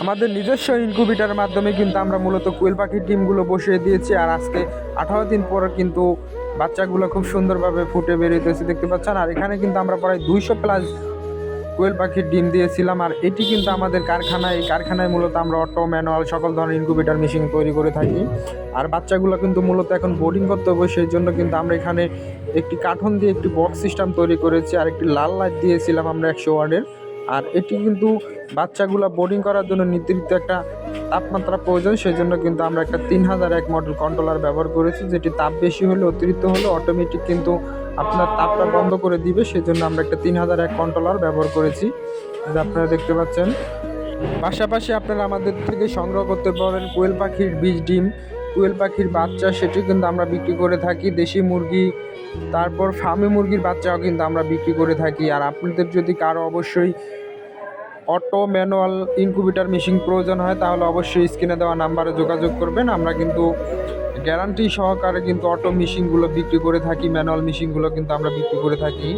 আমাদের নিজস্ব ইনকিউবেটরের মাধ্যমে কিন্তু আমরা মূলত কোয়েল পাখির ডিমগুলো বসিয়ে দিয়েছি। আর আজকে 18 দিন পর কিন্তু বাচ্চাগুলো খুব সুন্দরভাবে ফুটে বেরিয়েছে দেখতে পাচ্ছেন। আর এখানে কিন্তু আমরা প্রায় 200 প্লাস কোয়েল পাখির ডিম দিয়েছিলাম। আর এটি কিন্তু আমাদের কারখানায়, এই কারখানায় মূলত আমরা অটো, ম্যানুয়াল সকল ধরনের ইনকিউবেটর মেশিন তৈরি করে থাকি। আর বাচ্চাগুলো কিন্তু মূলত এখন বোর্ডিং করতে হবে, সেই জন্য কিন্তু আমরা এখানে একটি কার্টন দিয়ে একটি বক্স সিস্টেম তৈরি করেছি। আর একটি লাল লাইট দিয়েছিলাম আমরা 100 ওয়াটের। আর এটি কিন্তু বাচ্চাগুলো বোর্ডিং করার জন্য নির্ধারিত একটা তাপমাত্রা প্রয়োজন, সেই জন্য কিন্তু আমরা একটা 3001 মডেল কন্ট্রোলার ব্যবহার করেছি, যেটি তাপ বেশি হলে, অতিরিক্ত হলে অটোমেটিক কিন্তু আপনার তাপটা বন্ধ করে দিবে। সেজন্য আমরা একটা 3001 কন্ট্রোলার ব্যবহার করেছি, যেটা আপনারা দেখতে পাচ্ছেন। পাশাপাশি আপনারা আমাদের থেকে সংগ্রহ করতে পারেন কোয়েল পাখির বীজ ডিম, কোয়েল পাখির বাচ্চা, সেটি কিন্তু আমরা বিক্রি করে থাকি। দেশি মুরগি, তারপর ফার্মি মুরগির বাচ্চাও কিন্তু আমরা বিক্রি করে থাকি। আর আপনাদের যদি কারো অবশ্যই অটো, ম্যানুয়াল ইনকিউবেটর মেশিন প্রয়োজন হয়, তাহলে অবশ্যই স্ক্রিনে দেওয়া নাম্বারে যোগাযোগ করবেন। আমরা কিন্তু গ্যারান্টি সহকারে কিন্তু অটো মেশিনগুলো বিক্রি করে থাকি, ম্যানুয়াল মেশিনগুলো কিন্তু আমরা বিক্রি করে থাকি।